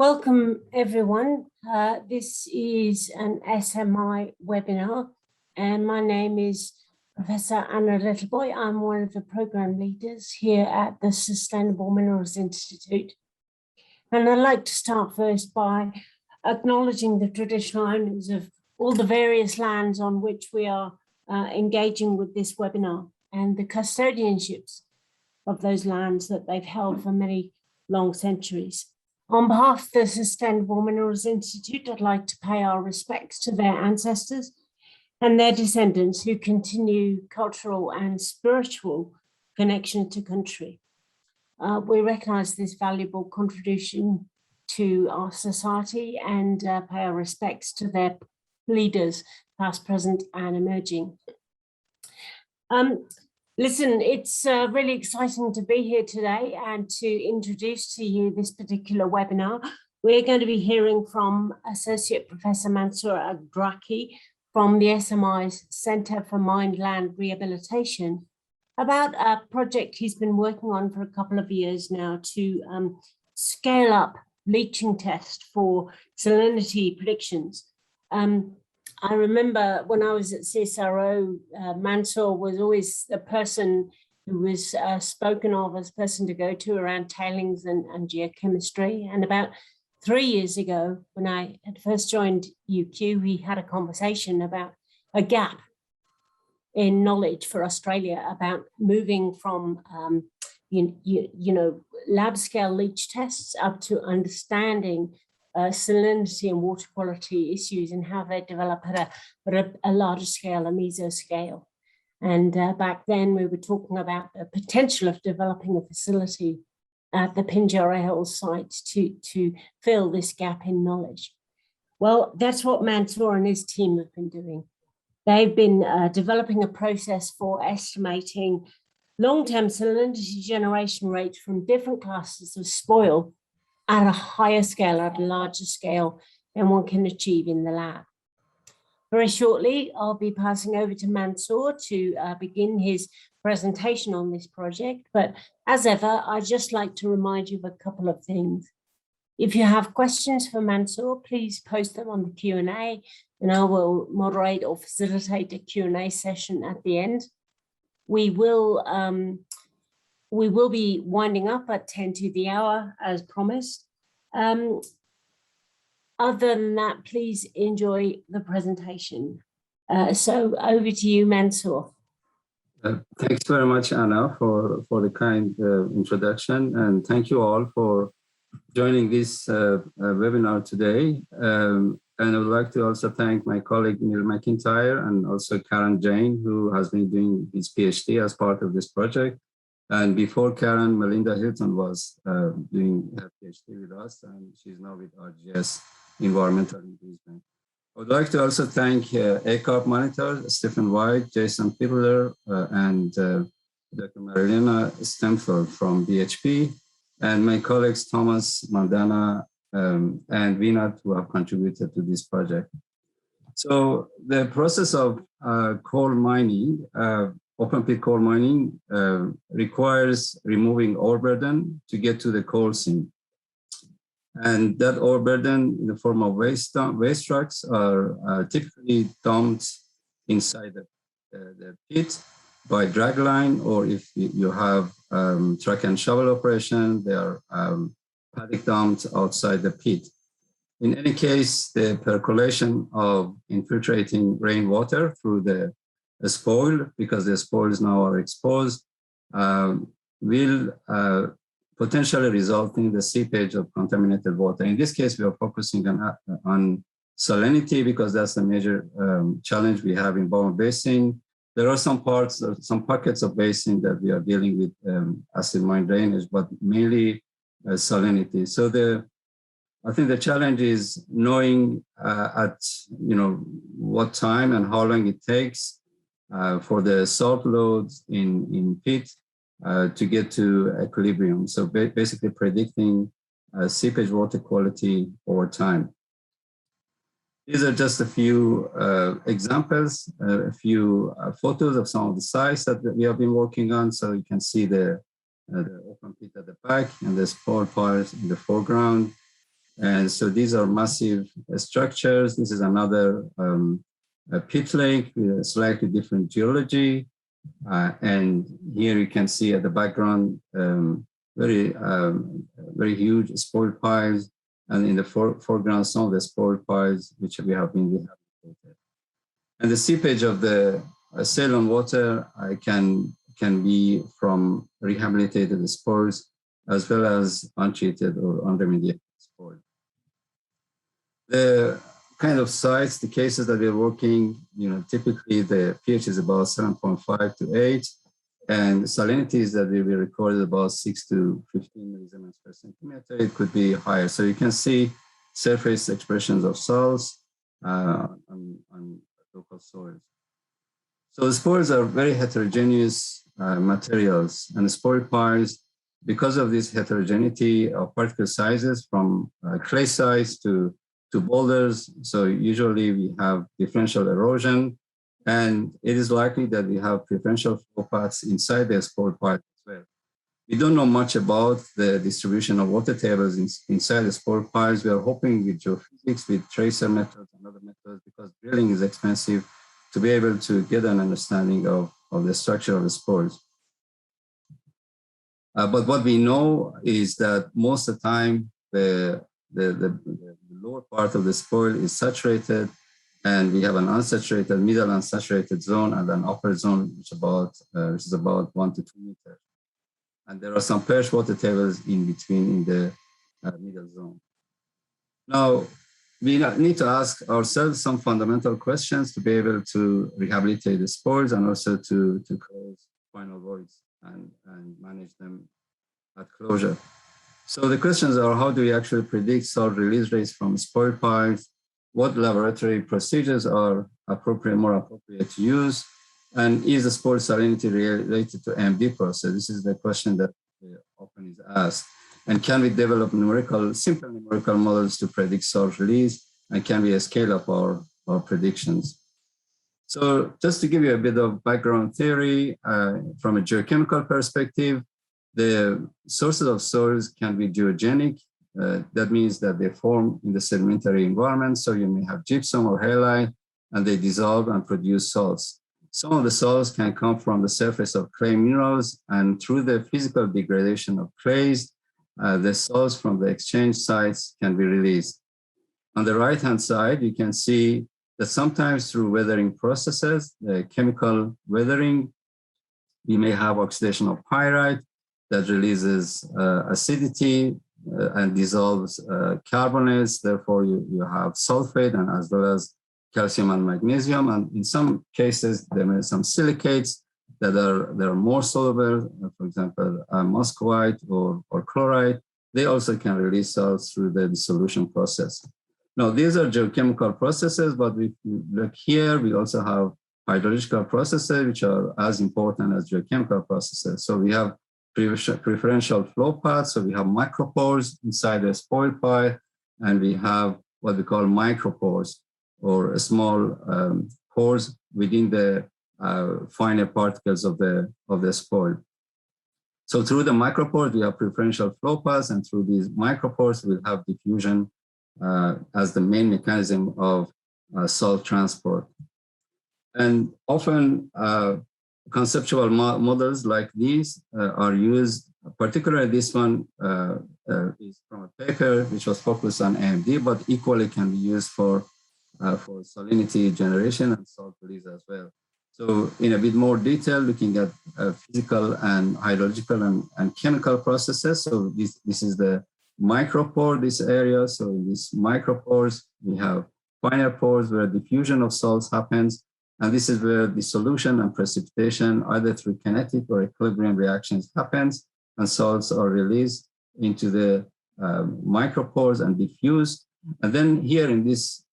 Welcome everyone. This is an SMI webinar and my name is Professor Anna Littleboy. I'm one of the program leaders here at the Sustainable Minerals Institute. And I'd like to start first by acknowledging the traditional owners of all the various lands on which we are engaging with this webinar and the custodianships of those lands that they've held for many long centuries. On behalf of the Sustainable Minerals Institute, I'd like to pay our respects to their ancestors and their descendants who continue cultural and spiritual connection to country. We recognise this valuable contribution to our society and pay our respects to their leaders, past, present and emerging. Listen, it's really exciting to be here today and to introduce to you this particular webinar. We're going to be hearing from Associate Professor Mansour Edraki from the SMI's Centre for Mined Land Rehabilitation about a project he's been working on for a couple of years now to scale up leaching tests for salinity predictions. I remember when I was at CSIRO, Mansour was always the person who was spoken of as a person to go to around tailings and geochemistry. And about 3 years ago, when I had first joined UQ, we had a conversation about a gap in knowledge for Australia about moving from lab scale leach tests up to understanding salinity and water quality issues and how they develop at a larger scale, a mesoscale. And back then we were talking about the potential of developing a facility at the Pinjarra Hills site to fill this gap in knowledge. Well, that's what Mansour and his team have been doing. They've been developing a process for estimating long-term salinity generation rates from different classes of spoil at a higher scale, at a larger scale than one can achieve in the lab. Very shortly, I'll be passing over to Mansour to begin his presentation on this project. But as ever, I'd just like to remind you of a couple of things. If you have questions for Mansour, please post them on the Q&A and I will moderate or facilitate a Q&A session at the end. We will be winding up at 10 to the hour as promised. Other than that, please enjoy the presentation. So over to you, Mansour. Thanks very much, Anna, for the kind introduction, and thank you all for joining this webinar today. And I would like to also thank my colleague Neil McIntyre and also Karen Jane, who has been doing his PhD as part of this project. And before Karen, Melinda Hilton was doing her PhD with us, and she's now with RGS Environmental Engagement. I would like to also thank ACARP monitors, Stephen White, Jason Fiddler, and Dr. Marilena Stemfeld from BHP, and my colleagues Thomas Mandana and Vinat, who have contributed to this project. So the process of coal mining, open pit coal mining, requires removing ore burden to get to the coal seam. And that ore burden in the form of waste trucks are typically dumped inside the pit by dragline, or if you have truck and shovel operation, they are paddock dumped outside the pit. In any case, the percolation of infiltrating rainwater through the spoil, because the spoils now are exposed, will potentially result in the seepage of contaminated water. In this case, we are focusing on salinity because that's the major challenge we have in Bowen Basin. There are some pockets of basin that we are dealing with acid mine drainage, but mainly salinity. So I think the challenge is knowing at what time and how long it takes for the salt loads in pit to get to equilibrium. So basically predicting seepage water quality over time. These are just a few examples, a few photos of some of the sites that we have been working on. So you can see the open pit at the back and the spoil piles in the foreground. And so these are massive structures. This is another a pit lake with a slightly different geology. And here you can see at the background, very huge spore piles. And in the foreground, some of the spore piles which we have been rehabilitated. And the seepage of the saline water can be from rehabilitated spores as well as untreated or unremediated spores. The kind of sites, the cases that we're working, typically the pH is about 7.5 to 8, and salinities that will be recorded about 6 to 15 milligrams per centimeter. It could be higher. So you can see surface expressions of salts on local soils. So the spores are very heterogeneous materials, and the spore piles, because of this heterogeneity of particle sizes from clay size to boulders, so usually we have differential erosion, and it is likely that we have preferential flow paths inside the spore pile as well. We don't know much about the distribution of water tables inside the spore piles. We are hoping with geophysics, with tracer methods and other methods, because drilling is expensive, to be able to get an understanding of the structure of the spores. But what we know is that most of the time, the lower part of the spore is saturated, and we have an unsaturated, middle unsaturated zone, and an upper zone which is about 1 to 2 meters. And there are some perched water tables in between in the middle zone. Now, we need to ask ourselves some fundamental questions to be able to rehabilitate the spores and also to close final voids and manage them at closure. So the questions are, how do we actually predict salt release rates from spore piles? What laboratory procedures are more appropriate to use? And is the spore salinity related to AMD process? This is the question that often is asked. And can we develop simple numerical models to predict salt release? And can we scale up our predictions? So just to give you a bit of background theory, from a geochemical perspective, the sources of soils can be geogenic. That means that they form in the sedimentary environment. So you may have gypsum or halite, and they dissolve and produce salts. Some of the salts can come from the surface of clay minerals, and through the physical degradation of clays, the salts from the exchange sites can be released. On the right-hand side, you can see that sometimes through weathering processes, the chemical weathering, we may have oxidation of pyrite that releases acidity and dissolves carbonates. Therefore, you have sulfate and as well as calcium and magnesium. And in some cases, there may be some silicates that are more soluble, for example, muscovite or chloride. They also can release salts through the dissolution process. Now, these are geochemical processes, but if you look here, we also have hydrological processes, which are as important as geochemical processes. So we have preferential flow paths. So we have micropores inside the spore pile, and we have what we call micropores, or small pores within the finer particles of the spore. So through the micropores, we have preferential flow paths, and through these micropores, we'll have diffusion as the main mechanism of salt transport. And often conceptual models like these are used, particularly this one is from a paper which was focused on AMD, but equally can be used for salinity generation and salt release as well. So in a bit more detail, looking at physical and hydrological and chemical processes. So this is the micropore, this area. So in these micropores, we have finer pores where diffusion of salts happens. And this is where dissolution and precipitation, either through kinetic or equilibrium reactions, happens, and salts are released into the micropores and diffused. And then here in this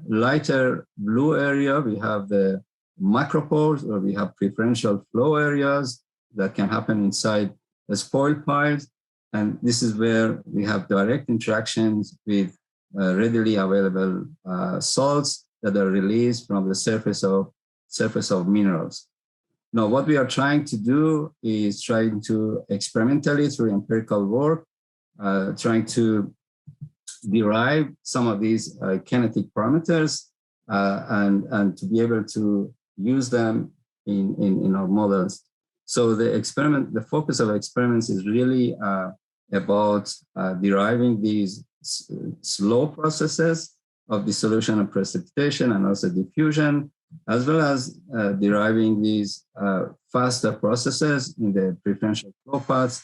lighter blue area, we have the macropores, or we have preferential flow areas that can happen inside the spore piles. And this is where we have direct interactions with readily available salts that are released from the surface of minerals. Now, what we are trying to do is trying to experimentally, through empirical work, trying to derive some of these kinetic parameters and to be able to use them in our models. So the focus of experiments is really about deriving these slow processes of dissolution and precipitation and also diffusion, as well as deriving these faster processes in the preferential flow paths,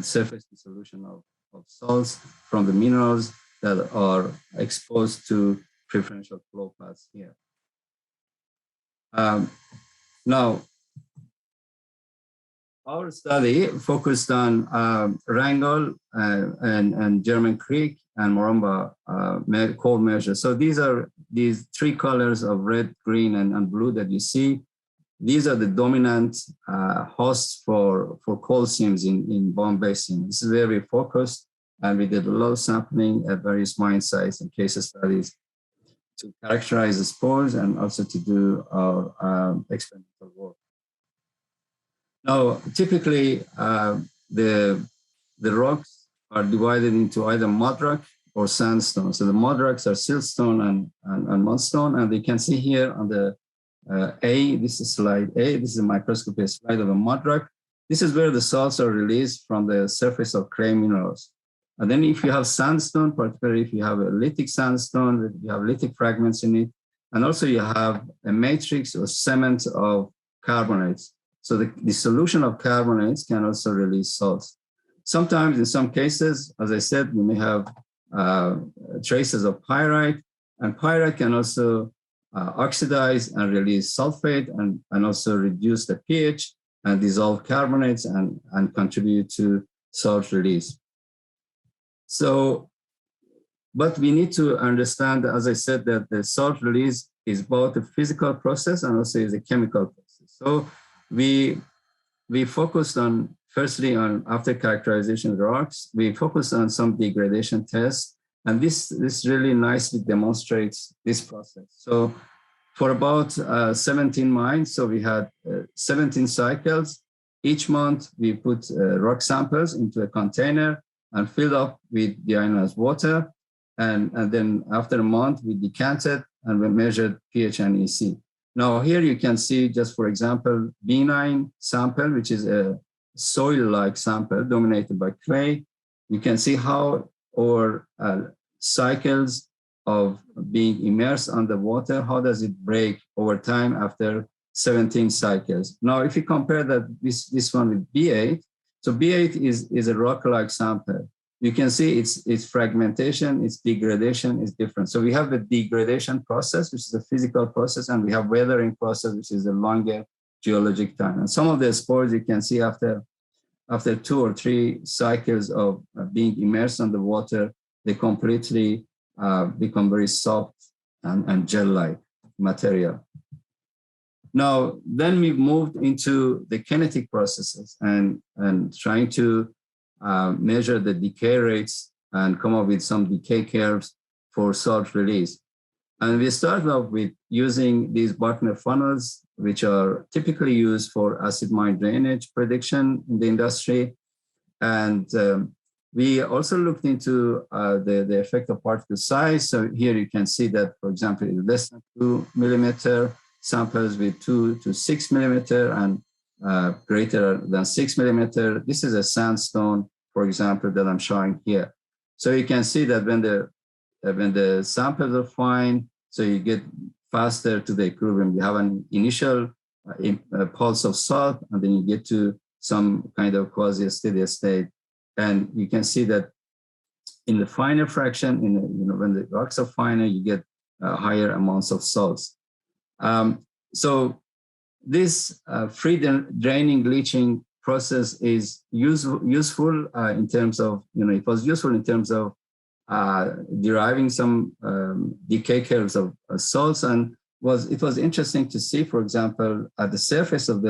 surface dissolution of salts from the minerals that are exposed to preferential flow paths here. Now, our study focused on Wrangell and German Creek and Morumba coal measures. So these are these three colors of red, green, and blue that you see. These are the dominant hosts for coal seams in Bomb Basin. This is where we focused, and we did a lot of sampling at various mine sites and case studies to characterize the spores and also to do our experimental work. Now, typically, the rocks are divided into either mud rock or sandstone. So the mud rocks are siltstone and mudstone, and you can see here on the this is slide A, this is a microscopic slide of a mud rock. This is where the salts are released from the surface of clay minerals. And then if you have sandstone, particularly if you have a lithic sandstone, you have lithic fragments in it, and also you have a matrix or cement of carbonates. So the solution of carbonates can also release salts. Sometimes, in some cases, as I said, you may have traces of pyrite, and pyrite can also oxidize and release sulfate and also reduce the pH and dissolve carbonates and contribute to salt release. So, but we need to understand, as I said, that the salt release is both a physical process and also is a chemical process. So we focused on, firstly, on after characterization of the rocks, we focused on some degradation tests, and this really nicely demonstrates this process. So for about 17 mines, so we had 17 cycles. Each month we put rock samples into a container and filled up with deionized water. And then after a month we decanted and we measured pH and EC. Now here you can see, just for example, B9 sample, which is a soil-like sample dominated by clay. You can see how our cycles of being immersed under water, how does it break over time after 17 cycles. Now, if you compare this one with B8, so B8 is a rock-like sample. You can see its fragmentation, its degradation is different. So we have the degradation process, which is a physical process, and we have weathering process, which is a longer geologic time. And some of the spores you can see after 2 or 3 cycles of being immersed under water, they completely become very soft and gel-like material. Now, then we moved into the kinetic processes and trying to measure the decay rates and come up with some decay curves for salt release. And we started off with using these Bartner funnels, which are typically used for acid mine drainage prediction in the industry. And we also looked into the effect of particle size. So here you can see that, for example, in less than 2 millimeter samples with 2 to 6 millimeter and greater than 6 millimeter. This is a sandstone, for example, that I'm showing here. So you can see that when the samples are fine, so you get faster to the equilibrium. You have an initial pulse of salt, and then you get to some kind of quasi-steady state. And you can see that in the finer fraction, when the rocks are finer, you get higher amounts of salts. So this free draining leaching process is useful in terms of, it was useful in terms of deriving some decay curves of salts, and it was interesting to see, for example, at the surface of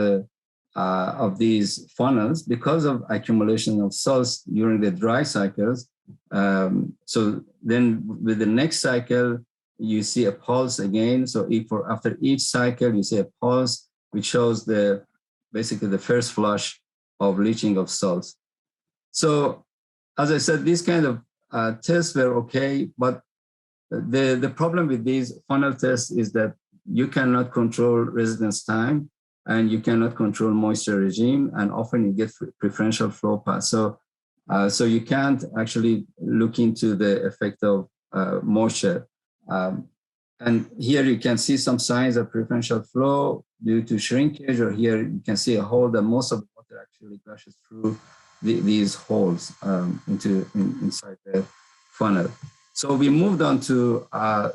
these funnels, because of accumulation of salts during the dry cycles. So then with the next cycle, you see a pulse again. So after each cycle, you see a pulse, which shows basically the first flush of leaching of salts. So as I said, this kind of tests were okay, but the problem with these funnel tests is that you cannot control residence time and you cannot control moisture regime, and often you get preferential flow path. So you can't actually look into the effect of moisture. And here you can see some signs of preferential flow due to shrinkage, or here you can see a hole that most of the water actually gushes through these holes inside the funnel. So we moved on to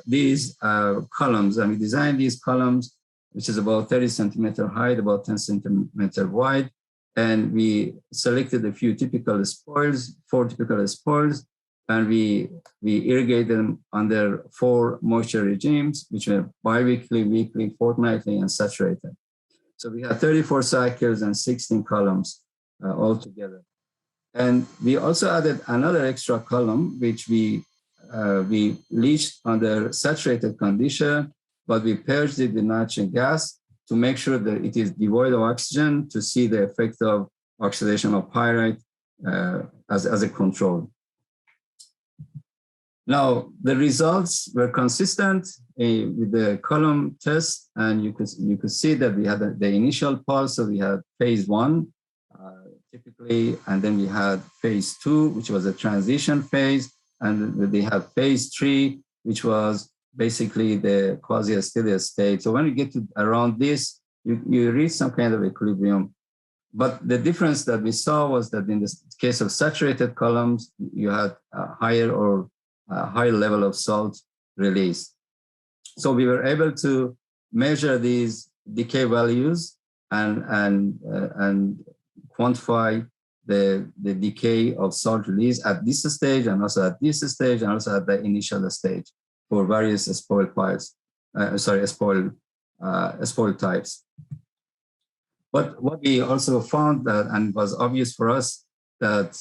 these columns, and we designed these columns, which is about 30 centimeter height, about 10 centimeter wide. And we selected a few typical spores, 4 typical spores, and we irrigate them under 4 moisture regimes, which were biweekly, weekly, fortnightly, and saturated. So we had 34 cycles and 16 columns altogether. And we also added another extra column, which we leached under saturated condition, but we purged it with nitrogen gas to make sure that it is devoid of oxygen, to see the effect of oxidation of pyrite as a control. Now, the results were consistent with the column test, and you could see that we had the initial pulse. So we had phase 1 typically, and then we had phase 2, which was a transition phase, and they had phase 3, which was basically the quasi-steady state. So when you get to around this, you reach some kind of equilibrium. But the difference that we saw was that in the case of saturated columns, you had a higher level of salt release. So we were able to measure these decay values and quantify the decay of salt release at this stage, and also at this stage, and also at the initial stage for various spoil piles, spoil types. But what we also found that, and was obvious for us, that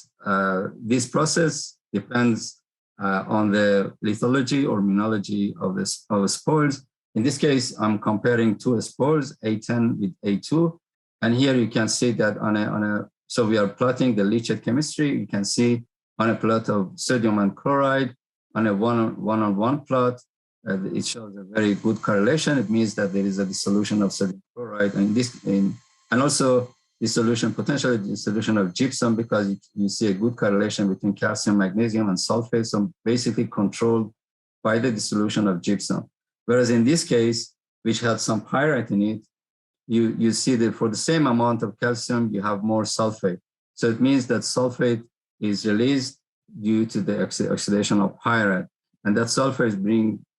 this process depends on the lithology or mineralogy of spores. In this case, I'm comparing 2 spores, A10 with A2. And here you can see that so we are plotting the leachate chemistry. You can see on a plot of sodium and chloride, on a one-on-one plot, it shows a very good correlation. It means that there is a dissolution of sodium chloride, and also potentially dissolution of gypsum, because you see a good correlation between calcium, magnesium, and sulfate, so basically controlled by the dissolution of gypsum. Whereas in this case, which had some pyrite in it, you see that for the same amount of calcium, you have more sulfate. So it means that sulfate is released due to the oxidation of pyrite. And that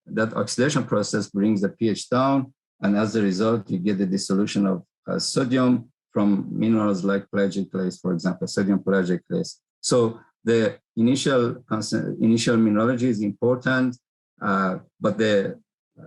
that oxidation process brings the pH down. And as a result, you get the dissolution of sodium from minerals like pelagic clays, for example, sodium pelagic clays. So the initial mineralogy is important, but the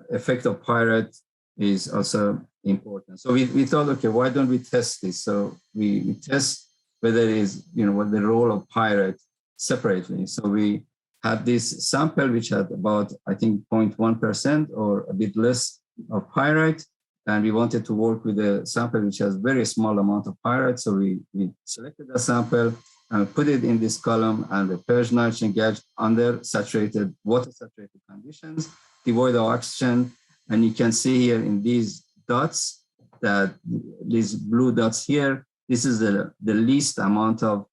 effect of pyrite is also important. So we thought, okay, why don't we test this? So we test whether it is, what the role of pyrite separately. So we had this sample which had about, I think, 0.1% or a bit less of pyrite. And we wanted to work with a sample which has very small amount of pyrite. So we selected a sample and put it in this column, and the purged nitrogen gas under water-saturated conditions, devoid of oxygen. And you can see here in these dots, that these blue dots here, this is the least amount of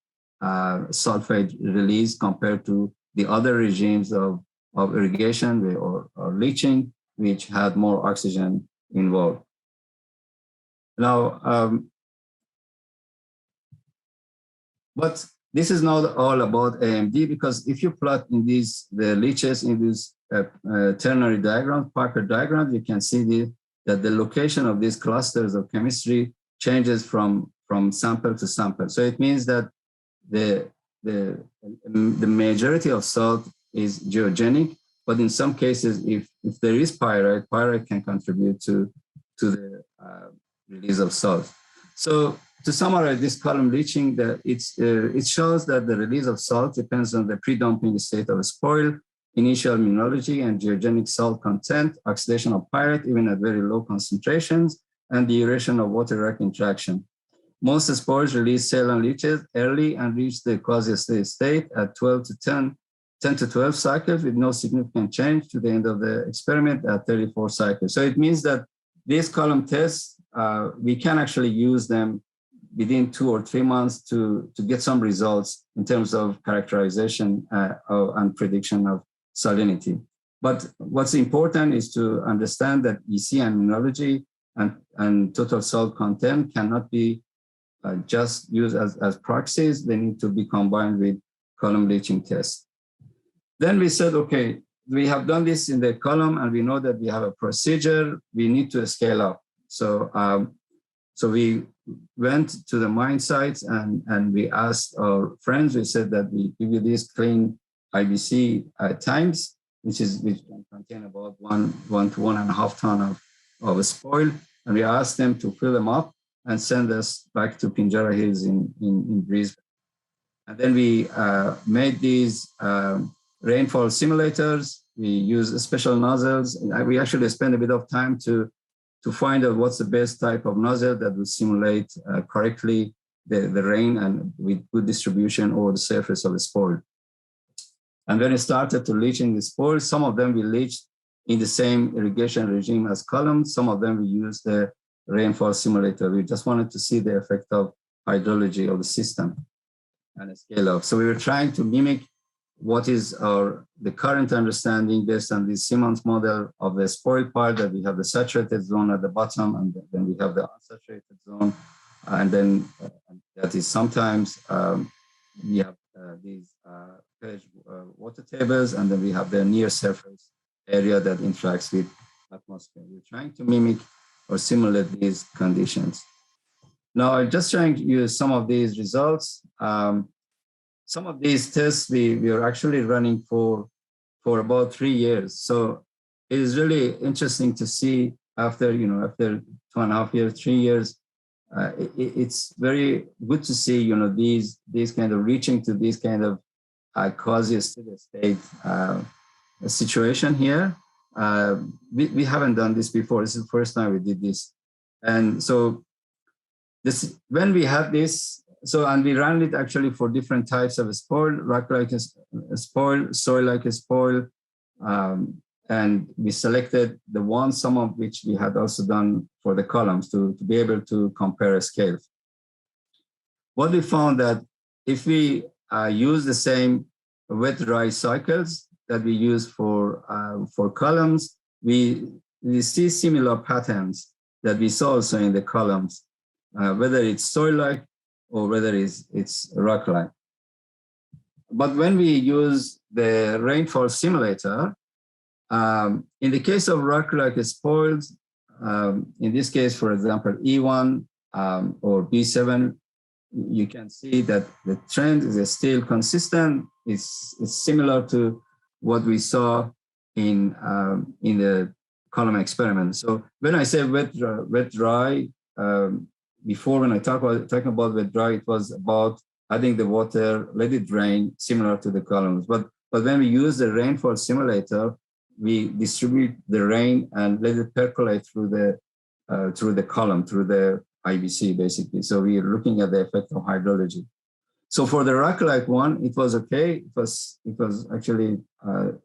sulfate release compared to the other regimes of irrigation or leaching, which had more oxygen involved. Now, but this is not all about AMD, because if you plot the leaches in these ternary diagrams, Parker diagrams, you can see that the location of these clusters of chemistry changes from sample to sample. So it means that the majority of salt is geogenic, but in some cases, if there is pyrite can contribute to the release of salt. So to summarize this column leaching, it shows that the release of salt depends on the pre-dumping state of a spoil, initial mineralogy and geogenic salt content, oxidation of pyrite even at very low concentrations, and the duration of water-rock interaction. Most spores release saline leaches early and reach the quasi-steady state at 12 to 10 10 to 12 cycles with no significant change to the end of the experiment at 34 cycles. So it means that these column tests, we can actually use them within 2 or 3 months to get some results in terms of characterization and prediction of salinity. But what's important is to understand that EC and mineralogy and total salt content cannot be just used as proxies. They need to be combined with column leaching tests. Then we said, okay, we have done this in the column and we know that we have a procedure, we need to scale up. So, so we went to the mine sites and we asked our friends, we said that we give you these clean IBC tanks, which can contain about 1 to 1.5 ton of spoil. And we asked them to fill them up and send us back to Pinjarra Hills in Brisbane. And then we made these rainfall simulators. We use special nozzles. We actually spent a bit of time to find out what's the best type of nozzle that would simulate correctly the rain and with good distribution over the surface of the spoil. And when we started to leaching the spoil, some of them we leached in the same irrigation regime as columns. Some of them we used the rainfall simulator. We just wanted to see the effect of hydrology of the system and scale up. So we were trying to mimic what is the current understanding based on the Simmons model of the spoil part, that we have the saturated zone at the bottom, and then we have the unsaturated zone. And then that is sometimes we have these water tables, and then we have the near surface area that interacts with atmosphere. We're trying to mimic or simulate these conditions. Now, I'm just trying to use some of these results. Some of these tests we are actually running for about 3 years. So it is really interesting to see after 2.5 years, 3 years, it's very good to see these kind of reaching to these kind of quasi-steady state situation here. We haven't done this before. This is the first time we did this, and so when we had this. And we ran it actually for different types of spoil, rock-like spoil, soil-like spoil, and we selected the ones, some of which we had also done for the columns to be able to compare a scale. What we found that if we use the same wet-dry cycles that we use for columns, we see similar patterns that we saw also in the columns, whether it's soil-like or whether it's rock-like. But when we use the rainfall simulator, in the case of rock-like spoils, in this case, for example, E1 or B7, you can see that the trend is still consistent. It's similar to what we saw in the column experiment. So when I say wet-dry, before, when I talking about wet dry, it was about adding the water, let it drain, similar to the columns. But when we use the rainfall simulator, we distribute the rain and let it percolate through the column, through the IBC, basically. So we are looking at the effect of hydrology. So for the rock-like one, it was okay. It was actually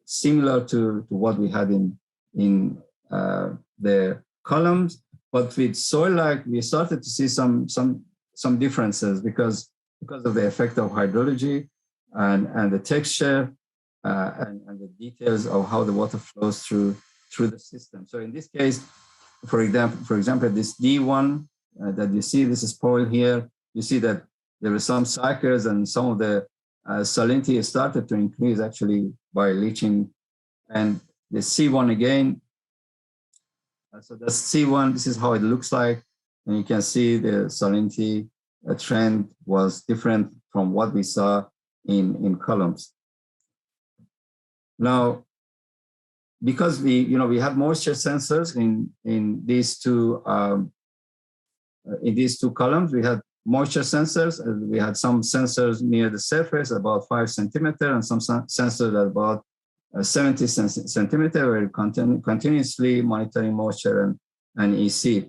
similar to what we had in the columns. But with soil-like, we started to see some differences because of the effect of hydrology and the texture and the details of how the water flows through the system. So in this case, for example, this D1 that you see, this is spoil here. You see that there were some cycles and some of the salinity started to increase actually by leaching. And the C1 again. So that's C1, this is how it looks like. And you can see the salinity trend was different from what we saw in columns. Now, because we had moisture sensors in these two columns, we had moisture sensors, and we had some sensors near the surface, about 5 centimeters, and some sensors at about 70 centimeters, we're continuously monitoring moisture and EC.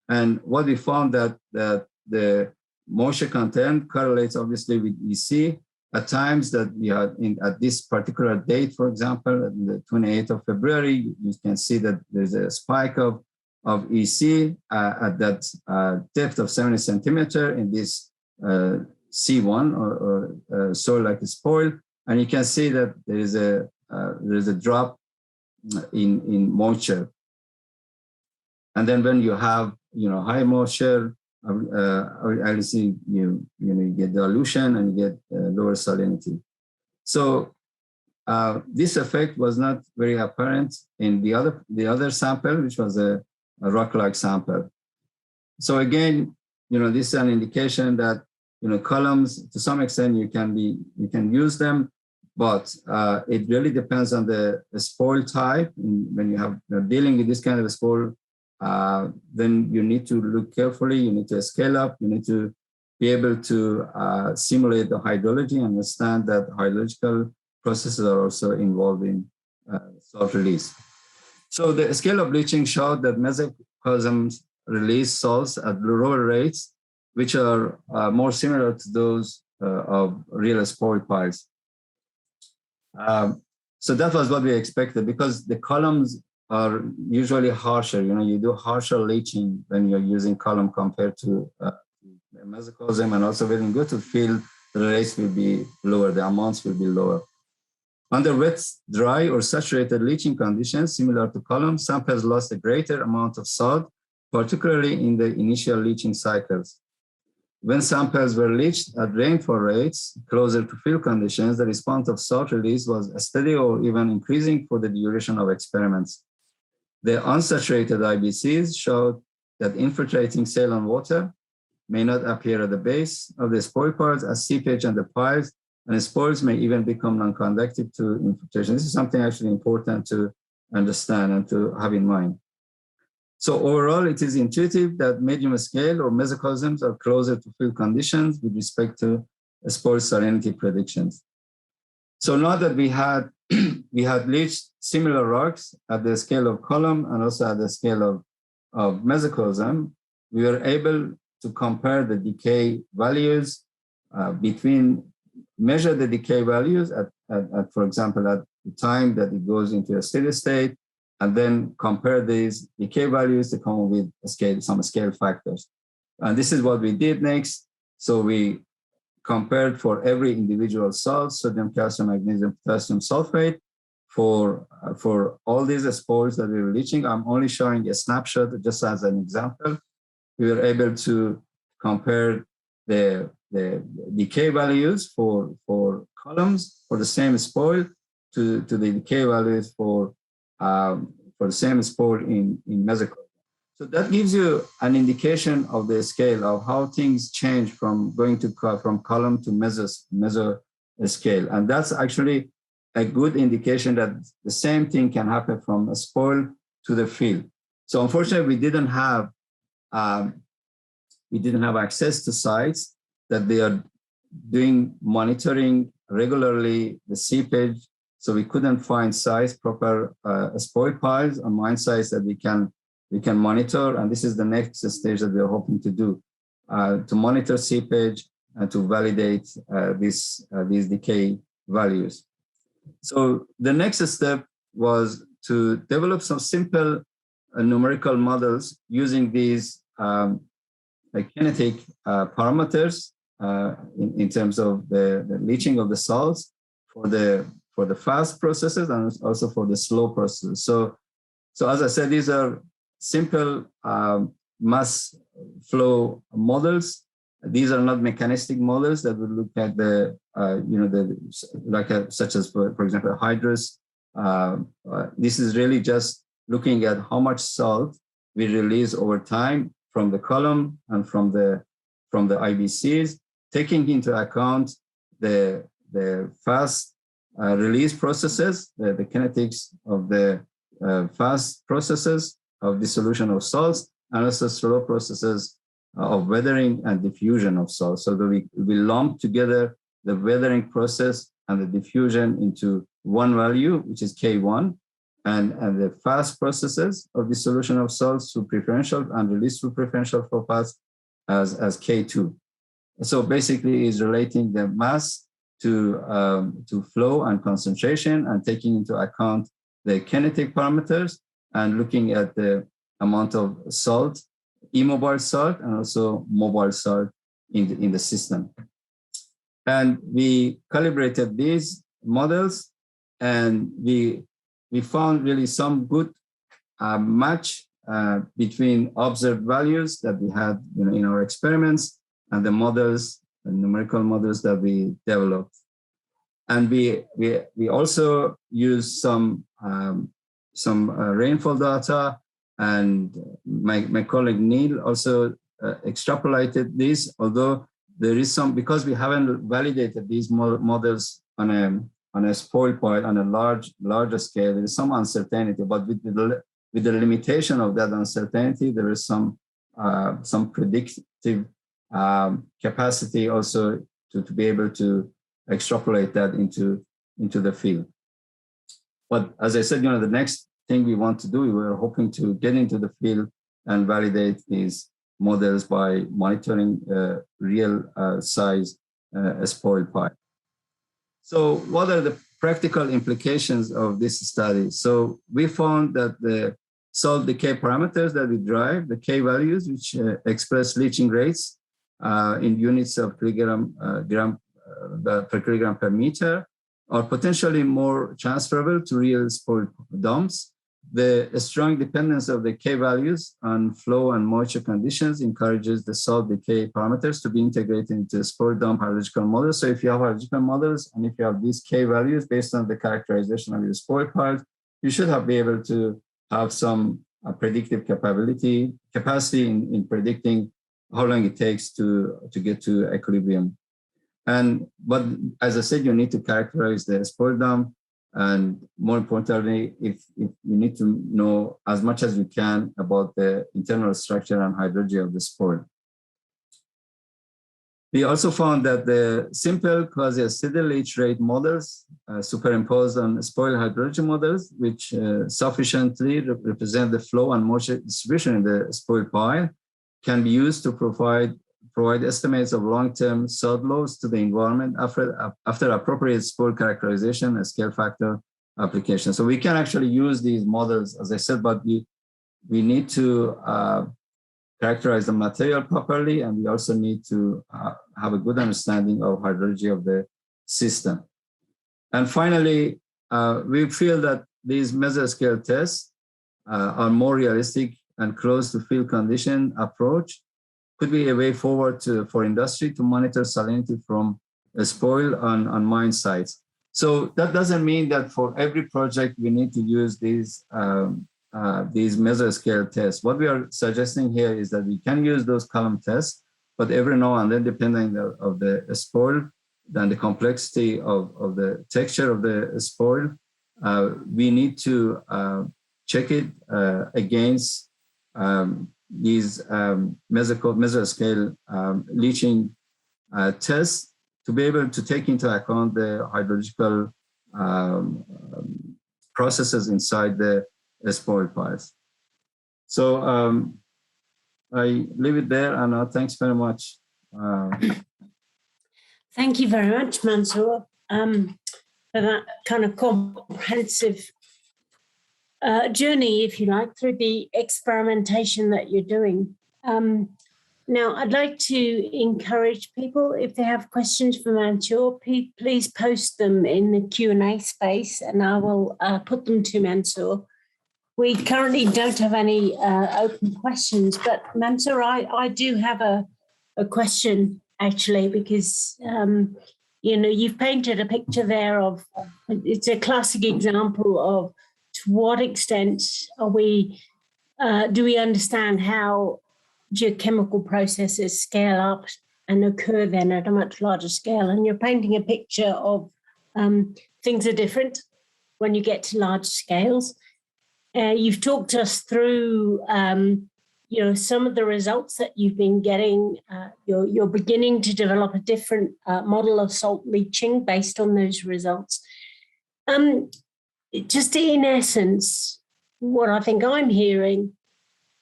And what we found that the moisture content correlates obviously with EC, at times that we had at this particular date, for example, the 28th of February, you can see that there's a spike of EC at that depth of 70 centimeter in this C1 or soil like a spoil, and you can see that there is a drop in moisture. And then when you have high moisture, obviously you get dilution and you get lower salinity. So this effect was not very apparent in the other sample, which was a rock-like sample. So again, this is an indication that columns, to some extent, you can use them, but it really depends on the spore type. When you have dealing with this kind of spore, then you need to look carefully. You need to scale up. You need to be able to simulate the hydrology, understand that hydrological processes are also involved in salt release. So the scale of leaching showed that mesocosms release salts at lower rates, which are more similar to those of real spore piles. So that was what we expected, because the columns are usually harsher. You do harsher leaching when you're using column compared to mesocosm, and also when you go to field, the rates will be lower, the amounts will be lower. Under wet, dry, or saturated leaching conditions, similar to columns, samples lost a greater amount of salt, particularly in the initial leaching cycles. When samples were leached at rainfall rates closer to field conditions, the response of salt release was steady or even increasing for the duration of experiments. The unsaturated IBCs showed that infiltrating saline water may not appear at the base of the spore piles as seepage on the piles, and spores may even become non-conductive to infiltration. This is something actually important to understand and to have in mind. So overall, it is intuitive that medium scale or mesocosms are closer to field conditions with respect to spore salinity predictions. So now that we had leached similar rocks at the scale of column and also at the scale of mesocosm, we were able to compare the decay values measure the decay values at, for example, at the time that it goes into a steady state, and then compare these decay values to come up with some scale factors. And this is what we did next. So we compared for every individual salt, sodium, calcium, magnesium, potassium sulfate, for all these spores that we were leaching. I'm only showing a snapshot just as an example. We were able to compare the decay values for columns for the same spore to the decay values for the same spore in mesocosm. So that gives you an indication of the scale of how things change from going to from column to meso scale, and that's actually a good indication that the same thing can happen from a spore to the field. So unfortunately, we didn't have access to sites that they are doing monitoring regularly the seepage. So we couldn't find sites, proper spore piles or mine sites that we can monitor. And this is the next stage that we're hoping to do, to monitor seepage and to validate these decay values. So the next step was to develop some simple numerical models using these kinetic parameters in terms of the leaching of the salts for the fast processes and also for the slow processes. So as I said, these are simple mass flow models. These are not mechanistic models that would look at such as for example hydrous. This is really just looking at how much salt we release over time from the column and from the IBCs, taking into account the fast release processes, the kinetics of the fast processes of dissolution of salts, and also slow processes of weathering and diffusion of salts. So that we lump together the weathering process and the diffusion into one value, which is K1, and the fast processes of dissolution of salts through preferential and release through preferential flow paths as K2. So basically is relating the mass to flow and concentration, and taking into account the kinetic parameters and looking at the amount of salt, immobile salt, and also mobile salt in the system. And we calibrated these models, and we found really some good match between observed values that we had in our experiments and the models, the numerical models that we developed. And we also used some rainfall data, and my colleague Neil also extrapolated this, although there is some, because we haven't validated these models on a spoil pile on a larger scale, there is some uncertainty, but with the limitation of that uncertainty, there is some predictive capacity also to be able to extrapolate that into the field. But as I said, the next thing we want to do, we were hoping to get into the field and validate these models by monitoring real size spoil pile. So what are the practical implications of this study? So we found that the salt decay parameters that we drive, the K values, which express leaching rates in units of kilogram per kilogram per meter, are potentially more transferable to real spoil dumps. The strong dependence of the K values on flow and moisture conditions encourages the salt decay parameters to be integrated into spoil dump hydrological models. So if you have hydrological models, and if you have these K values based on the characterization of your spoil piles, you should be able to have some predictive capacity in predicting how long it takes to get to equilibrium. But as I said, you need to characterize the spoil dump, and more importantly, if you need to know as much as you can about the internal structure and hydrology of the spoil. We also found that the simple quasi-acidic leach rate models superimposed on spoil hydrology models, which sufficiently represent the flow and moisture distribution in the spoil pile, can be used to provide estimates of long-term salt loads to the environment after appropriate spoil characterization and scale factor application. So we can actually use these models, as I said, but we need to characterize the material properly, and we also need to have a good understanding of hydrology of the system. And finally, we feel that these mesoscale tests are more realistic and close to field condition approach, could be a way forward for industry to monitor salinity from a spoil on mine sites. So that doesn't mean that for every project we need to use these mesoscale tests. What we are suggesting here is that we can use those column tests, but every now and then, depending on the spoil and the complexity of the texture of the spoil, we need to check it against these mesoscale leaching tests to be able to take into account the hydrological processes inside the spoil piles. So I leave it there, and thanks very much. Thank you very much, Mansour, for that kind of comprehensive journey, if you like, through the experimentation that you're doing. Now, I'd like to encourage people, if they have questions for Mansour, please post them in the Q&A space, and I will put them to Mansour. We currently don't have any open questions, but Mansour, I do have a question, actually, because you've painted a picture there of, it's a classic example of to what extent do we understand how geochemical processes scale up and occur then at a much larger scale. And you're painting a picture of things are different when you get to large scales. You've talked us through some of the results that you've been getting. You're beginning to develop a different model of salt leaching based on those results. Just in essence, what I think I'm hearing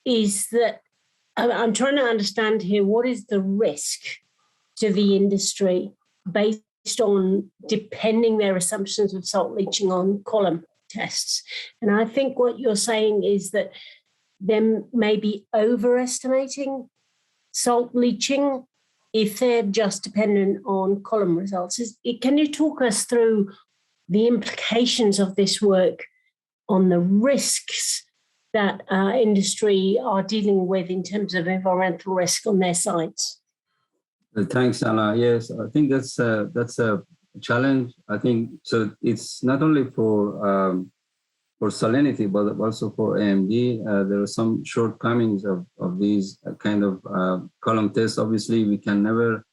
is that I'm trying to understand here, what is the risk to the industry based on depending their assumptions of salt leaching on column tests. And I think what you're saying is that they may be overestimating salt leaching if they're just dependent on column results. Can you talk us through the implications of this work on the risks that industry are dealing with in terms of environmental risk on their sites? Thanks, Anna. Yes, I think that's a challenge. I think so. It's not only for salinity, but also for AMD. There are some shortcomings of these kind of column tests. Obviously, we can never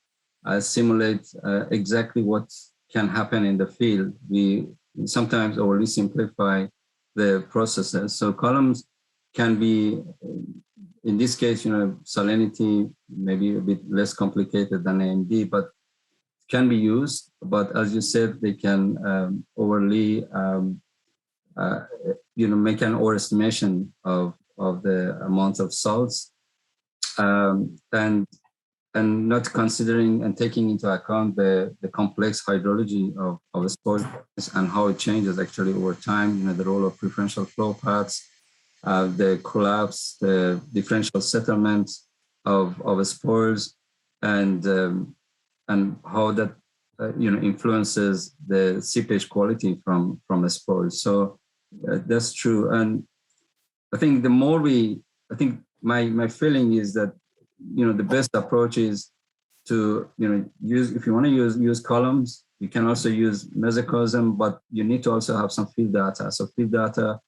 simulate exactly what can happen in the field. We sometimes overly simplify the processes. So columns can be, in this case, salinity maybe a bit less complicated than AMD, but can be used. But as you said, they can overly make an overestimation of the amount of salts, and not considering and taking into account the complex hydrology of the spores and how it changes actually over time. The role of preferential flow paths, the collapse, the differential settlement of spores, and how that influences the seepage quality from the spores. So that's true. And I think my feeling is that the best approach is to use, if you want to use columns, you can also use mesocosm, but you need to also have some field data. So field data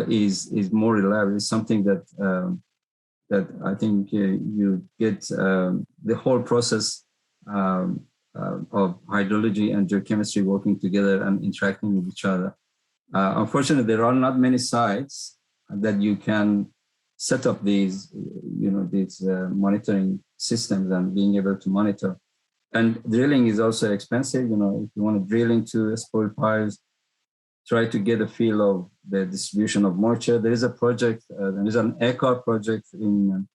is more reliable. It's something that I think you get the whole process of hydrology and geochemistry working together and interacting with each other. Unfortunately, there are not many sites that you can set up these monitoring systems and being able to monitor. And drilling is also expensive. If you want to drill into spoil piles, try to get a feel of the distribution of moisture. There is a project, there is an ACARP project in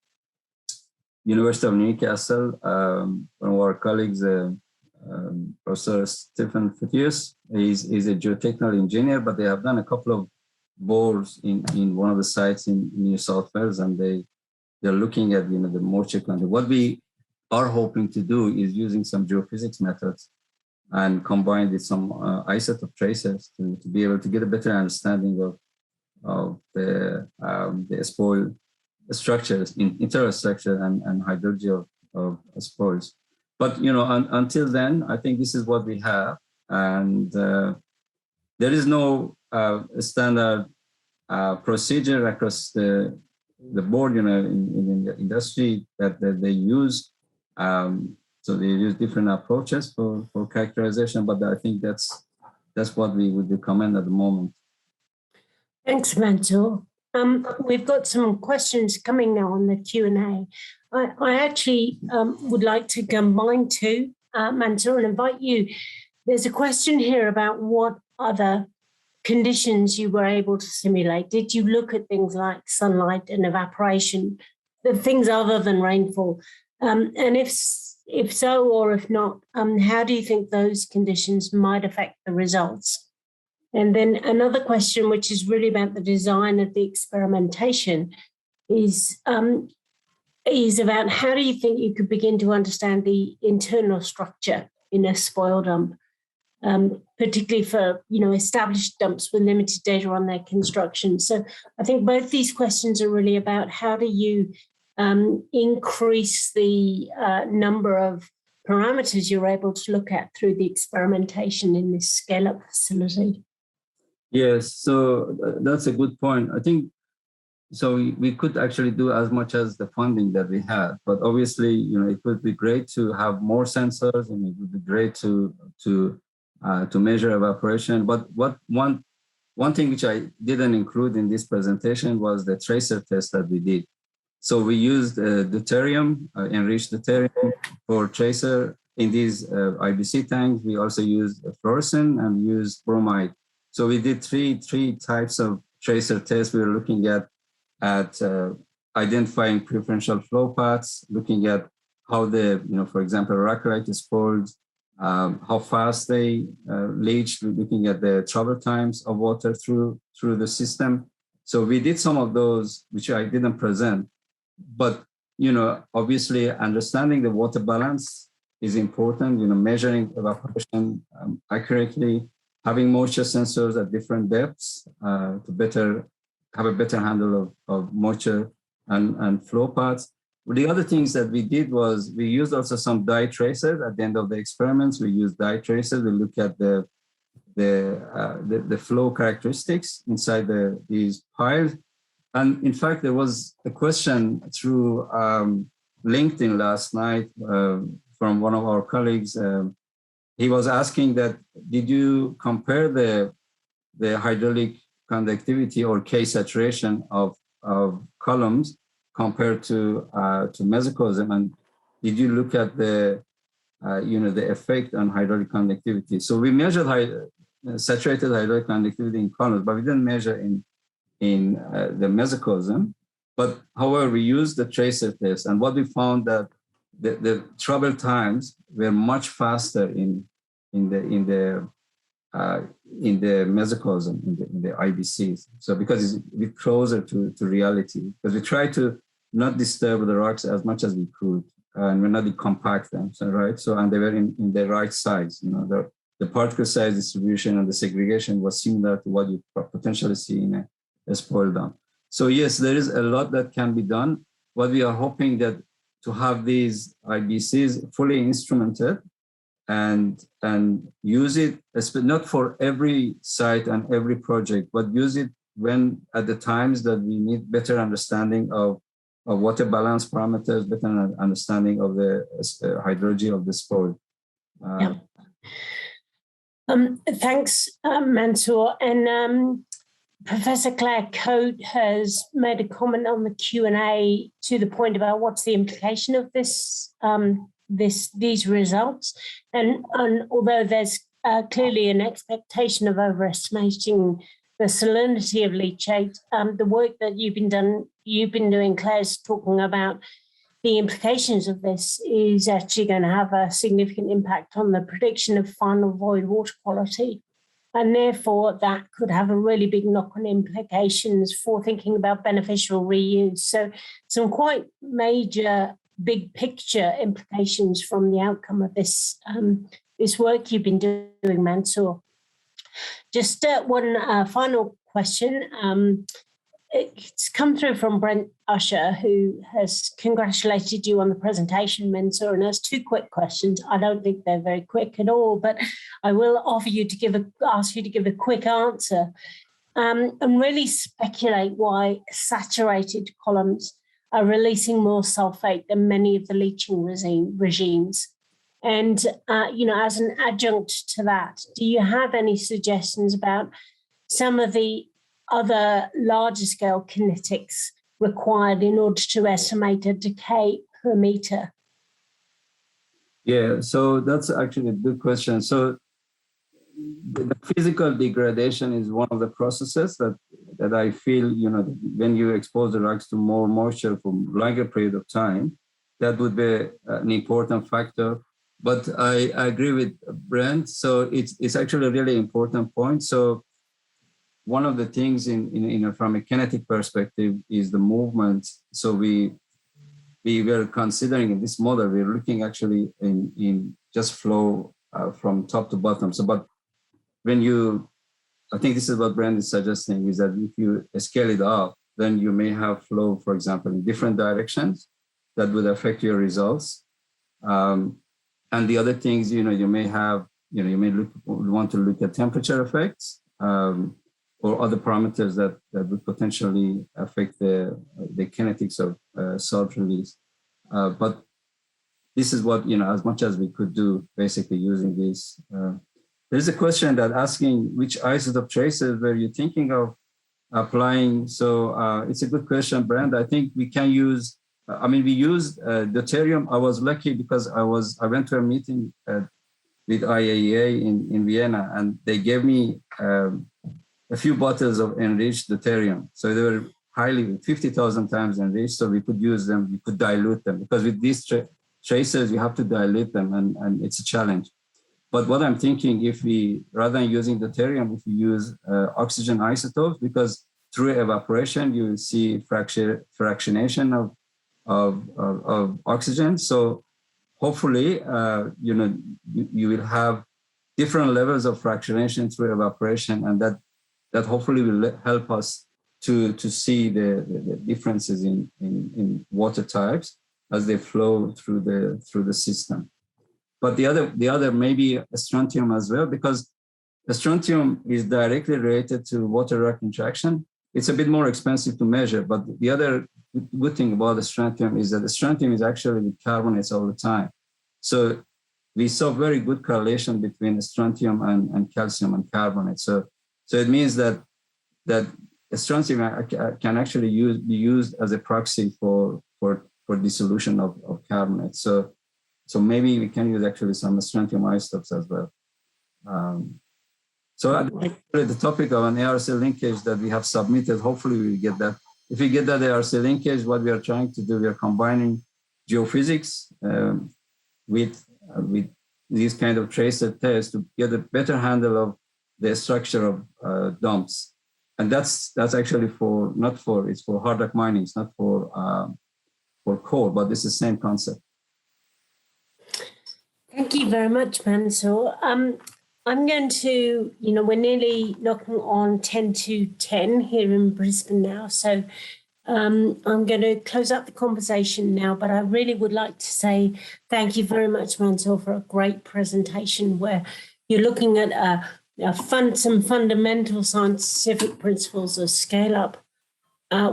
University of Newcastle. One of our colleagues, Professor Stephen Fetius, is a geotechnical engineer, but they have done a couple of bores in one of the sites in New South Wales, and they're looking at the moisture content. What we are hoping to do is using some geophysics methods and combined with some isotope tracers to be able to get a better understanding of the spoil structures, internal structure and hydrology of spores. But until then, I think this is what we have, and there is no standard procedure across the board, in the industry that they use. So they use different approaches for characterization, but I think that's what we would recommend at the moment. Thanks, Mansour. We've got some questions coming now on the Q&A. I actually would like to combine two, Mansour, and invite you. There's a question here about what other conditions you were able to simulate. Did you look at things like sunlight and evaporation, the things other than rainfall? And if so, or if not, how do you think those conditions might affect the results? And then another question, which is really about the design of the experimentation, is about how do you think you could begin to understand the internal structure in a spoil dump, particularly for established dumps with limited data on their construction. So I think both these questions are really about how do you increase the number of parameters you're able to look at through the experimentation in this scale-up facility. Yes, so that's a good point. I think so. We could actually do as much as the funding that we had, but obviously, it would be great to have more sensors, and it would be great to measure evaporation. But one thing which I didn't include in this presentation was the tracer test that we did. So we used deuterium, enriched deuterium for tracer in these IBC tanks. We also used fluorescent and used bromide. So we did three types of tracer tests. We were looking at identifying preferential flow paths, looking at how for example, racolite spores how fast they leach, looking at the travel times of water through the system. So we did some of those, which I didn't present, but obviously understanding the water balance is important. Measuring evaporation accurately, having moisture sensors at different depths to have a better handle of moisture and flow paths. The other things that we did was we used also some dye tracers at the end of the experiments. We used dye tracers. We look at the flow characteristics inside these piles. And in fact, there was a question through LinkedIn last night from one of our colleagues. He was asking that, did you compare the hydraulic conductivity or K saturation of columns compared to mesocosm, and did you look at the effect on hydraulic conductivity? So we measured saturated hydraulic conductivity in columns, but we didn't measure in the mesocosm. But however, we used the tracer test, and what we found that the travel times were much faster in the mesocosm, in the IBCs. So because it's a bit closer to reality, because we try to not disturb the rocks as much as we could, and we're not compact them, so right. So and they were in the right size. The particle size distribution and the segregation was similar to what you potentially see in a spoil dam. So yes, there is a lot that can be done. What we are hoping that to have these IBCs fully instrumented and use it, not for every site and every project, but use it when at the times that we need better understanding of water balance parameters, better understanding of the hydrology of the spoil. Thanks, Mansour. And Professor Claire Coate has made a comment on the Q&A to the point about what's the implication of this, these results. And although there's clearly an expectation of overestimating the salinity of leachate, the work that you've been doing, Claire's talking about the implications of this is actually going to have a significant impact on the prediction of final void water quality. And therefore, that could have a really big knock-on implications for thinking about beneficial reuse. So some quite major big picture implications from the outcome of this, this work you've been doing, Mansour. Just one final question. It's come through from Brent Usher, who has congratulated you on the presentation, Mansour, and has two quick questions. I don't think they're very quick at all, but I will ask you to give a quick answer and really speculate why saturated columns are releasing more sulfate than many of the leaching regimes. And, as an adjunct to that, do you have any suggestions about some of the other larger scale kinetics required in order to estimate a decay per meter? Yeah, so that's actually a good question. So the physical degradation is one of the processes that I feel, when you expose the rocks to more moisture for a longer period of time, that would be an important factor. But I agree with Brent. So it's actually a really important point. So one of the things from a kinetic perspective is the movement. So we were considering in this model, we're looking actually in just flow from top to bottom. So, but I think this is what Brent is suggesting, is that if you scale it up, then you may have flow, for example, in different directions that would affect your results. And the other things, you may have, you may want to look at temperature effects, or other parameters that would potentially affect the kinetics of salt release. But this is what, as much as we could do, basically using this. There's a question that asking which isotope traces were you thinking of applying? So it's a good question, Brent. I think we can use, we used deuterium. I was lucky because I went to a meeting with IAEA in Vienna, and they gave me a few bottles of enriched deuterium. So they were 50,000 times enriched, so we could use them, we could dilute them, because with these tracers, you have to dilute them, and it's a challenge. But what I'm thinking, if we, rather than using deuterium, if we use oxygen isotopes, because through evaporation, you will see fractionation of oxygen. So hopefully, you will have different levels of fractionation through evaporation, and that hopefully will help us to see the differences in water types as they flow through the system. But the other maybe strontium as well, because the strontium is directly related to water-rock interaction. It's a bit more expensive to measure, but the other good thing about the strontium is that the strontium is actually with carbonates all the time. So we saw very good correlation between strontium and calcium and carbonate. So it means that strontium can actually be used as a proxy for dissolution of carbonate. So maybe we can use actually some strontium isotopes as well. So the topic of an ARC linkage that we have submitted, hopefully we get that. If we get that ARC linkage, what we are trying to do, we are combining geophysics with these kind of tracer tests to get a better handle of the structure of dumps. And that's actually it's for hard rock mining. It's not for coal, but it's the same concept. Thank you very much, Mansour. I'm going to, we're nearly knocking on 10 to 10 here in Brisbane now. So I'm going to close up the conversation now, but I really would like to say thank you very much, Mansour, for a great presentation where you're looking at some fundamental scientific principles of scale up,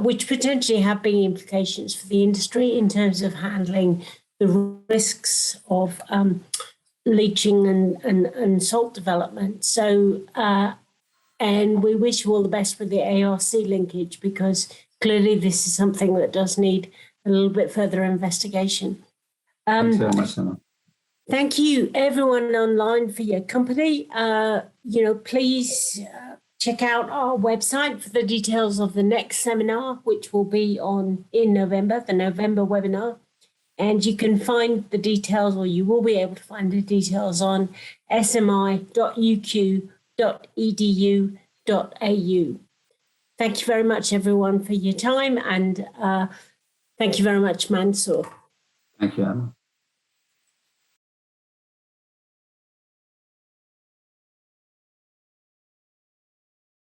which potentially have big implications for the industry in terms of handling the risks of leaching and salt development. So, and we wish you all the best with the ARC linkage, because clearly this is something that does need a little bit further investigation. Thanks very much, Anna. Thank you, everyone online, for your company. Please check out our website for the details of the next seminar, which will be in November, the November webinar. And you can find the details, or you will be able to find the details on smi.uq.edu.au. Thank you very much, everyone, for your time. And thank you very much, Mansour. Thank you, Anna.